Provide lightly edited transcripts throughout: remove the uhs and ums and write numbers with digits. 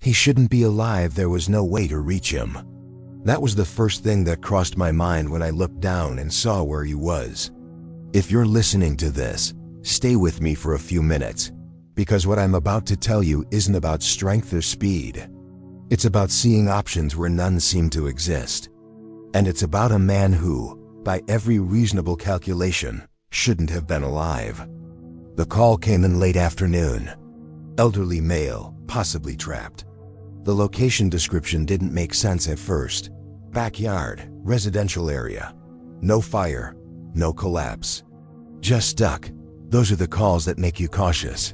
He shouldn't be alive, there was no way to reach him. That was the first thing that crossed my mind when I looked down and saw where he was. If you're listening to this, stay with me for a few minutes, because what I'm about to tell you isn't about strength or speed. It's about seeing options where none seem to exist. And it's about a man who, by every reasonable calculation, shouldn't have been alive. The call came in late afternoon. Elderly male, possibly trapped. The location description didn't make sense at first. Backyard, residential area. No fire, no collapse. Just stuck. Those are the calls that make you cautious.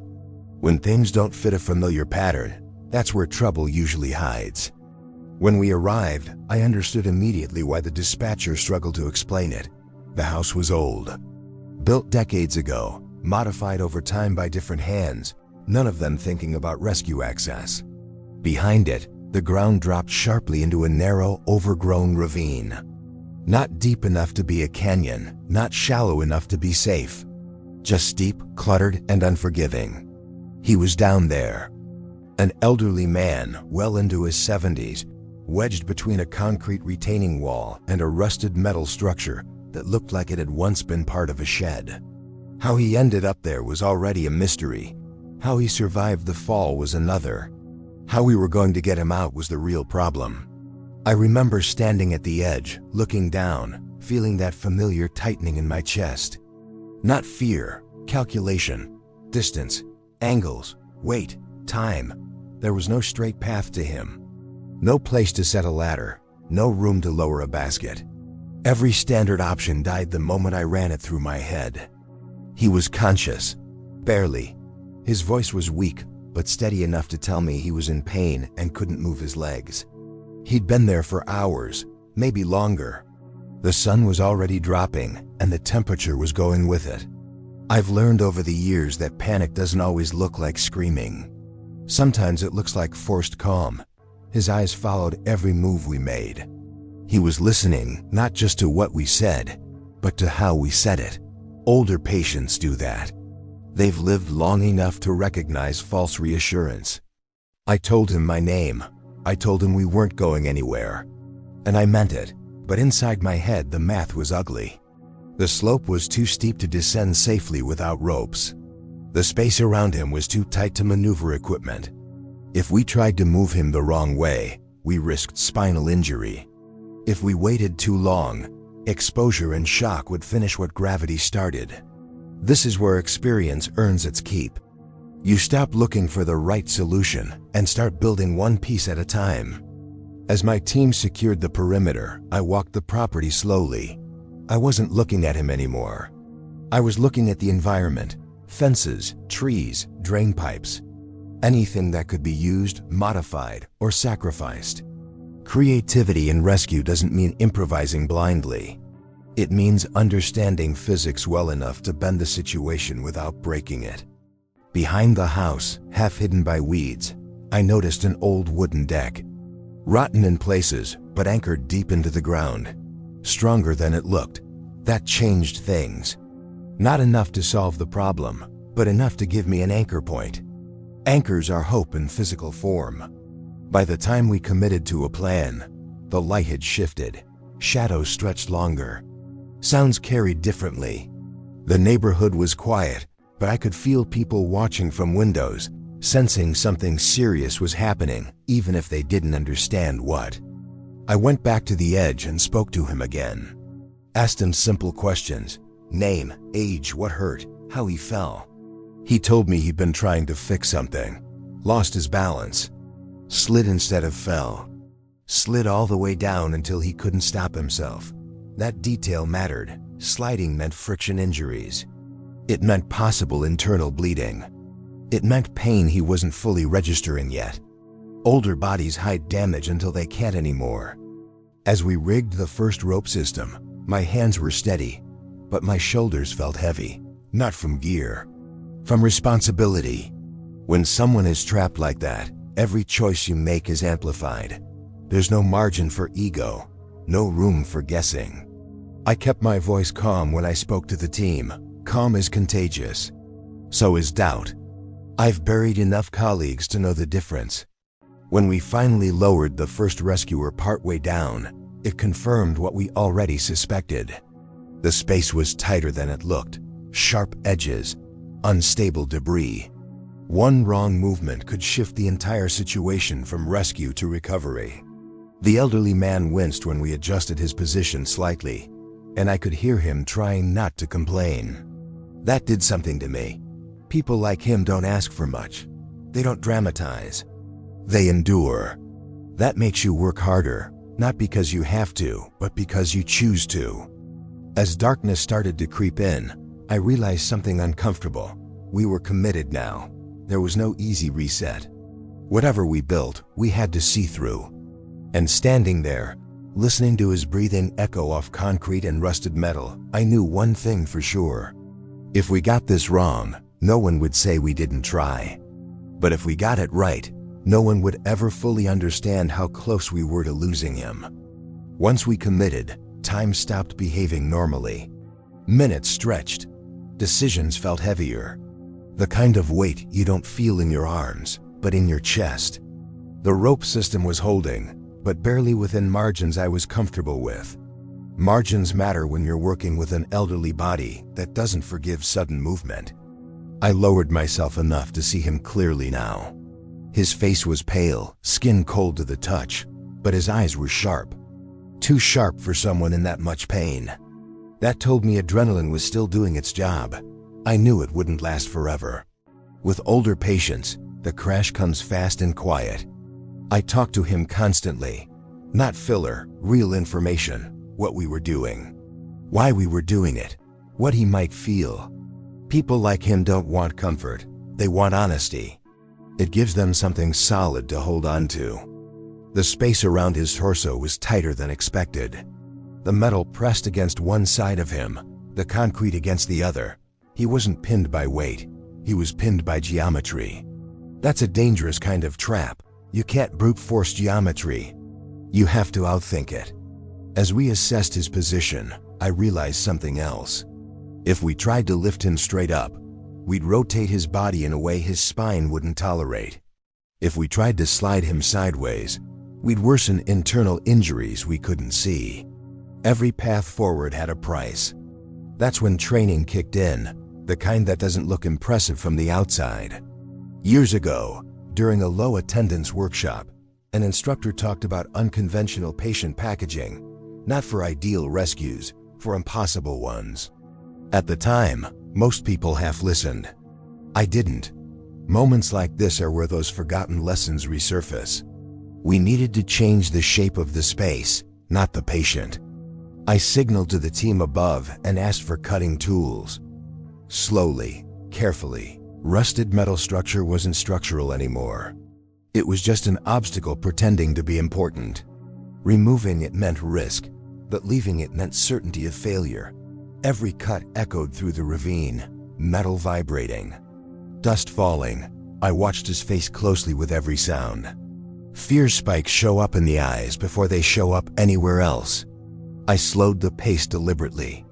When things don't fit a familiar pattern, that's where trouble usually hides. When we arrived, I understood immediately why the dispatcher struggled to explain it. The house was old. Built decades ago, modified over time by different hands, none of them thinking about rescue access. Behind it, the ground dropped sharply into a narrow, overgrown ravine. Not deep enough to be a canyon, not shallow enough to be safe. Just steep, cluttered, and unforgiving. He was down there. An elderly man, well into his 70s, wedged between a concrete retaining wall and a rusted metal structure that looked like it had once been part of a shed. How he ended up there was already a mystery. How he survived the fall was another. How we were going to get him out was the real problem. I remember standing at the edge, looking down, feeling that familiar tightening in my chest. Not fear, calculation, distance, angles, weight, time. There was no straight path to him. No place to set a ladder, no room to lower a basket. Every standard option died the moment I ran it through my head. He was conscious, barely. His voice was weak, but steady enough to tell me he was in pain and couldn't move his legs. He'd been there for hours, maybe longer. The sun was already dropping, and the temperature was going with it. I've learned over the years that panic doesn't always look like screaming. Sometimes it looks like forced calm. His eyes followed every move we made. He was listening, not just to what we said, but to how we said it. Older patients do that. They've lived long enough to recognize false reassurance. I told him my name. I told him we weren't going anywhere. And I meant it, but inside my head the math was ugly. The slope was too steep to descend safely without ropes. The space around him was too tight to maneuver equipment. If we tried to move him the wrong way, we risked spinal injury. If we waited too long, exposure and shock would finish what gravity started. This is where experience earns its keep. You stop looking for the right solution and start building one piece at a time. As my team secured the perimeter, I walked the property slowly. I wasn't looking at him anymore. I was looking at the environment, fences, trees, drain pipes. Anything that could be used, modified, or sacrificed. Creativity in rescue doesn't mean improvising blindly. It means understanding physics well enough to bend the situation without breaking it. Behind the house, half hidden by weeds, I noticed an old wooden deck. Rotten in places, but anchored deep into the ground. Stronger than it looked. That changed things. Not enough to solve the problem, but enough to give me an anchor point. Anchors are hope in physical form. By the time we committed to a plan, the light had shifted. Shadows stretched longer. Sounds carried differently. The neighborhood was quiet, but I could feel people watching from windows, sensing something serious was happening, even if they didn't understand what. I went back to the edge and spoke to him again. Asked him simple questions. Name, age, what hurt, how he fell. He told me he'd been trying to fix something. Lost his balance. Slid instead of fell. Slid all the way down until he couldn't stop himself. That detail mattered. Sliding meant friction injuries. It meant possible internal bleeding. It meant pain he wasn't fully registering yet. Older bodies hide damage until they can't anymore. As we rigged the first rope system, my hands were steady, but my shoulders felt heavy. Not from gear, from responsibility. When someone is trapped like that, every choice you make is amplified. There's no margin for ego, no room for guessing. I kept my voice calm when I spoke to the team. Calm is contagious. So is doubt. I've buried enough colleagues to know the difference. When we finally lowered the first rescuer partway down, it confirmed what we already suspected. The space was tighter than it looked, sharp edges, unstable debris. One wrong movement could shift the entire situation from rescue to recovery. The elderly man winced when we adjusted his position slightly, and I could hear him trying not to complain. That did something to me. People like him don't ask for much. They don't dramatize. They endure. That makes you work harder, not because you have to, but because you choose to. As darkness started to creep in, I realized something uncomfortable. We were committed now. There was no easy reset. Whatever we built, we had to see through. And standing there, listening to his breathing echo off concrete and rusted metal, I knew one thing for sure. If we got this wrong, no one would say we didn't try. But if we got it right, no one would ever fully understand how close we were to losing him. Once we committed, time stopped behaving normally. Minutes stretched. Decisions felt heavier. The kind of weight you don't feel in your arms, but in your chest. The rope system was holding, but barely within margins I was comfortable with. Margins matter when you're working with an elderly body that doesn't forgive sudden movement. I lowered myself enough to see him clearly now. His face was pale, skin cold to the touch, but his eyes were sharp. Too sharp for someone in that much pain. That told me adrenaline was still doing its job. I knew it wouldn't last forever. With older patients, the crash comes fast and quiet. I talked to him constantly. Not filler, real information. What we were doing. Why we were doing it. What he might feel. People like him don't want comfort. They want honesty. It gives them something solid to hold on to. The space around his torso was tighter than expected. The metal pressed against one side of him, the concrete against the other. He wasn't pinned by weight. He was pinned by geometry. That's a dangerous kind of trap. You can't brute force geometry. You have to outthink it. As we assessed his position, I realized something else. If we tried to lift him straight up, we'd rotate his body in a way his spine wouldn't tolerate. If we tried to slide him sideways, we'd worsen internal injuries we couldn't see. Every path forward had a price. That's when training kicked in, the kind that doesn't look impressive from the outside. Years ago, during a low attendance workshop, an instructor talked about unconventional patient packaging, not for ideal rescues, for impossible ones. At the time, most people half listened. I didn't. Moments like this are where those forgotten lessons resurface. We needed to change the shape of the space, not the patient. I signaled to the team above and asked for cutting tools. Slowly, carefully, rusted metal structure wasn't structural anymore. It was just an obstacle pretending to be important. Removing it meant risk, but leaving it meant certainty of failure. Every cut echoed through the ravine, metal vibrating. Dust falling. I watched his face closely with every sound. Fear spikes show up in the eyes before they show up anywhere else. I slowed the pace deliberately.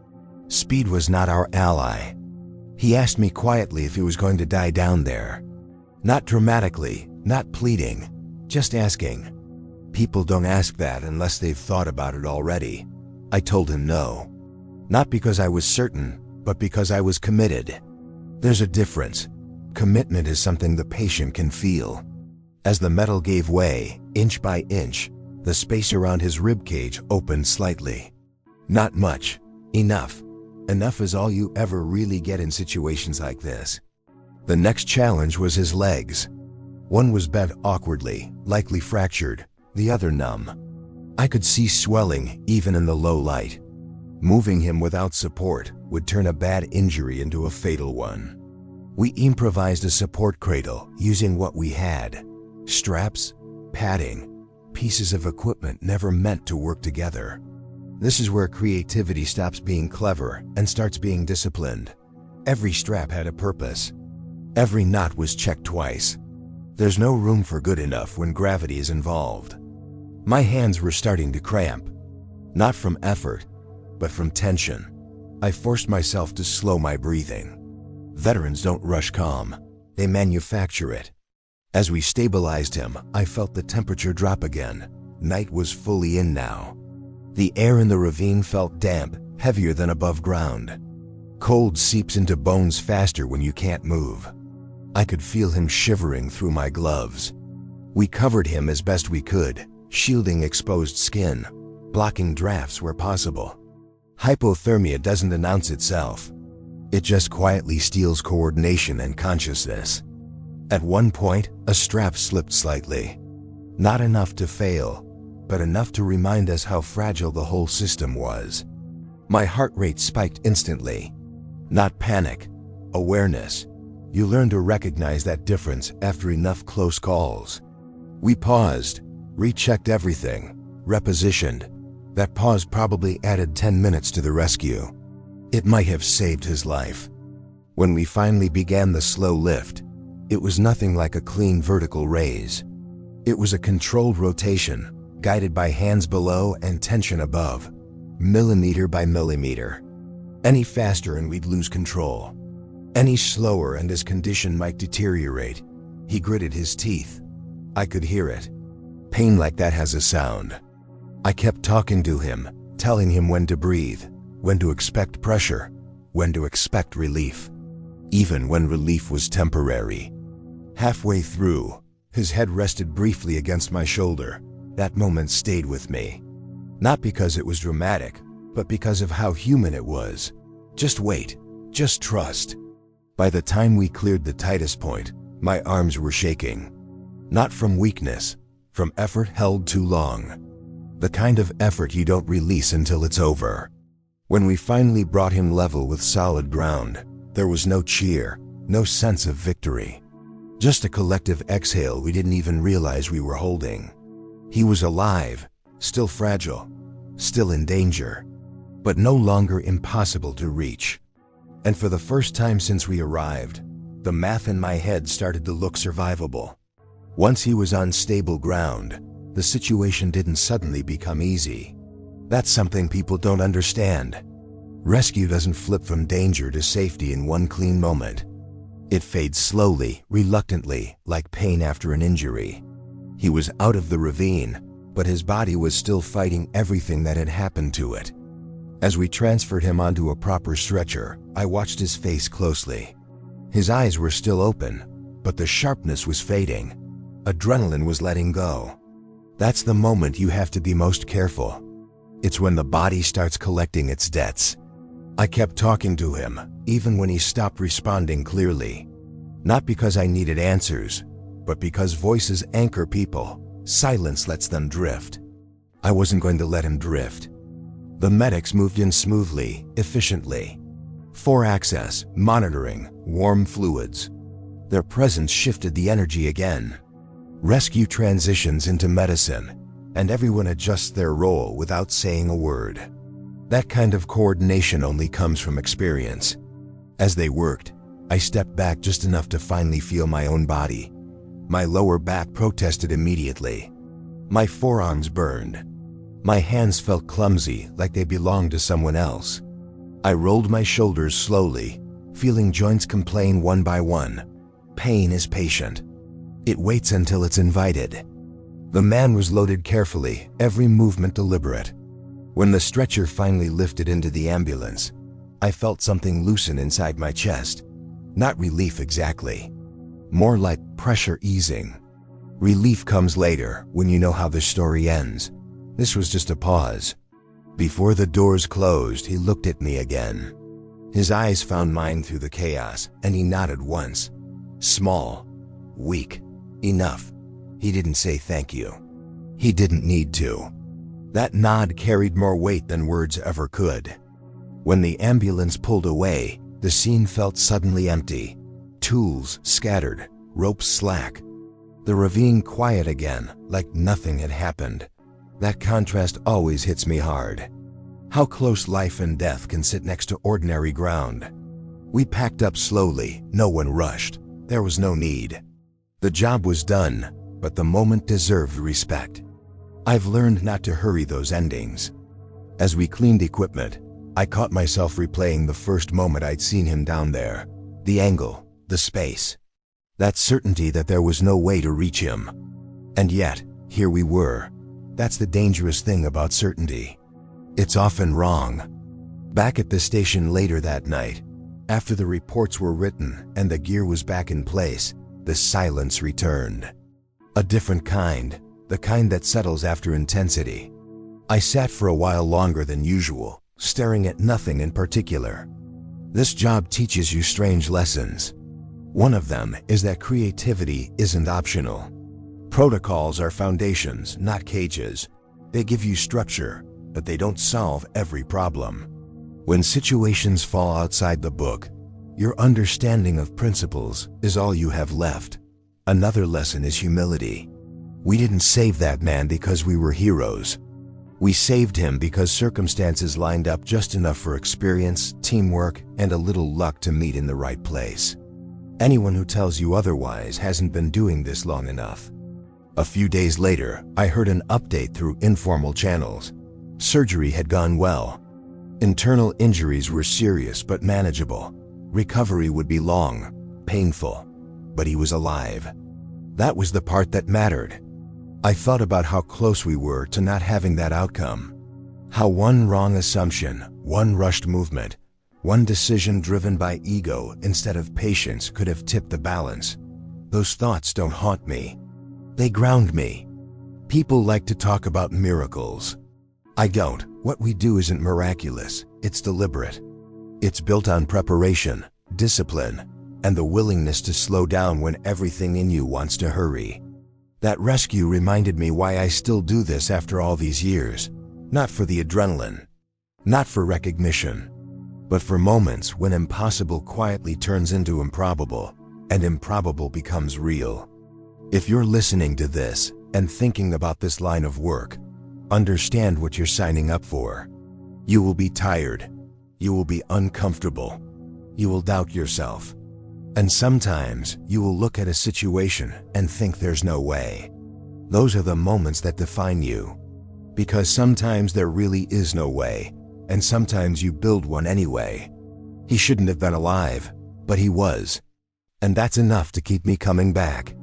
Speed was not our ally. He asked me quietly if he was going to die down there. Not dramatically, not pleading, just asking. People don't ask that unless they've thought about it already. I told him no. Not because I was certain, but because I was committed. There's a difference. Commitment is something the patient can feel. As the metal gave way, inch by inch, the space around his ribcage opened slightly. Not much. Enough. Enough is all you ever really get in situations like this. The next challenge was his legs. One was bent awkwardly, likely fractured, the other numb. I could see swelling even in the low light. Moving him without support would turn a bad injury into a fatal one. We improvised a support cradle using what we had. Straps, padding, pieces of equipment never meant to work together. This is where creativity stops being clever and starts being disciplined. Every strap had a purpose. Every knot was checked twice. There's no room for good enough when gravity is involved. My hands were starting to cramp. Not from effort, but from tension. I forced myself to slow my breathing. Veterans don't rush calm. They manufacture it. As we stabilized him, I felt the temperature drop again. Night was fully in now. The air in the ravine felt damp, heavier than above ground. Cold seeps into bones faster when you can't move. I could feel him shivering through my gloves. We covered him as best we could, shielding exposed skin, blocking drafts where possible. Hypothermia doesn't announce itself. It just quietly steals coordination and consciousness. At one point, a strap slipped slightly. Not enough to fail, but enough to remind us how fragile the whole system was. My heart rate spiked instantly. Not panic, awareness. You learn to recognize that difference after enough close calls. We paused, rechecked everything, repositioned. That pause probably added 10 minutes to the rescue. It might have saved his life. When we finally began the slow lift, it was nothing like a clean vertical raise. It was a controlled rotation, guided by hands below and tension above, millimeter by millimeter. Any faster and we'd lose control. Any slower and his condition might deteriorate. He gritted his teeth. I could hear it. Pain like that has a sound. I kept talking to him, telling him when to breathe, when to expect pressure, when to expect relief. Even when relief was temporary. Halfway through, his head rested briefly against my shoulder. That moment stayed with me. Not because it was dramatic, but because of how human it was. Just wait. Just trust. By the time we cleared the tightest point, my arms were shaking. Not from weakness, from effort held too long. The kind of effort you don't release until it's over. When we finally brought him level with solid ground, there was no cheer, no sense of victory. Just a collective exhale we didn't even realize we were holding. He was alive, still fragile, still in danger, but no longer impossible to reach. And for the first time since we arrived, the math in my head started to look survivable. Once he was on stable ground, the situation didn't suddenly become easy. That's something people don't understand. Rescue doesn't flip from danger to safety in one clean moment. It fades slowly, reluctantly, like pain after an injury. He was out of the ravine, but his body was still fighting everything that had happened to it. As we transferred him onto a proper stretcher, I watched his face closely. His eyes were still open, but the sharpness was fading. Adrenaline was letting go. That's the moment you have to be most careful. It's when the body starts collecting its debts. I kept talking to him, even when he stopped responding clearly. Not because I needed answers, but because voices anchor people. Silence lets them drift. I wasn't going to let him drift. The medics moved in smoothly, efficiently. 4-access, monitoring, warm fluids. Their presence shifted the energy again. Rescue transitions into medicine, and everyone adjusts their role without saying a word. That kind of coordination only comes from experience. As they worked, I stepped back just enough to finally feel my own body. My lower back protested immediately. My forearms burned. My hands felt clumsy, like they belonged to someone else. I rolled my shoulders slowly, feeling joints complain one by one. Pain is patient. It waits until it's invited. The man was loaded carefully, every movement deliberate. When the stretcher finally lifted into the ambulance, I felt something loosen inside my chest. Not relief exactly. More like pressure easing. Relief comes later, when you know how the story ends. This was just a pause. Before the doors closed, he looked at me again. His eyes found mine through the chaos, and he nodded once. Small. Weak. Enough. He didn't say thank you. He didn't need to. That nod carried more weight than words ever could. When the ambulance pulled away, the scene felt suddenly empty. Tools scattered, ropes slack. The ravine quiet again, like nothing had happened. That contrast always hits me hard. How close life and death can sit next to ordinary ground. We packed up slowly, no one rushed. There was no need. The job was done, but the moment deserved respect. I've learned not to hurry those endings. As we cleaned equipment, I caught myself replaying the first moment I'd seen him down there. The angle, the space. that certainty that there was no way to reach him. And yet, here we were. That's the dangerous thing about certainty. It's often wrong. Back at the station later that night, after the reports were written and the gear was back in place, the silence returned. A different kind, the kind that settles after intensity. I sat for a while longer than usual, staring at nothing in particular. This job teaches you strange lessons. One of them is that creativity isn't optional. Protocols are foundations, not cages. They give you structure, but they don't solve every problem. When situations fall outside the book, your understanding of principles is all you have left. Another lesson is humility. We didn't save that man because we were heroes. We saved him because circumstances lined up just enough for experience, teamwork, and a little luck to meet in the right place. Anyone who tells you otherwise hasn't been doing this long enough. A few days later, I heard an update through informal channels. Surgery had gone well. Internal injuries were serious but manageable. Recovery would be long, painful, but he was alive. That was the part that mattered. I thought about how close we were to not having that outcome. How one wrong assumption, one rushed movement, one decision driven by ego instead of patience could have tipped the balance. Those thoughts don't haunt me. They ground me. People like to talk about miracles. I don't. What we do isn't miraculous, it's deliberate. It's built on preparation, discipline, and the willingness to slow down when everything in you wants to hurry. That rescue reminded me why I still do this after all these years. Not for the adrenaline, not for recognition, but for moments when impossible quietly turns into improbable, and improbable becomes real. If you're listening to this and thinking about this line of work, understand what you're signing up for. You will be tired. You will be uncomfortable. You will doubt yourself. And sometimes you will look at a situation and think there's no way. Those are the moments that define you. Because sometimes there really is no way, and sometimes you build one anyway. He shouldn't have been alive, but he was. And that's enough to keep me coming back.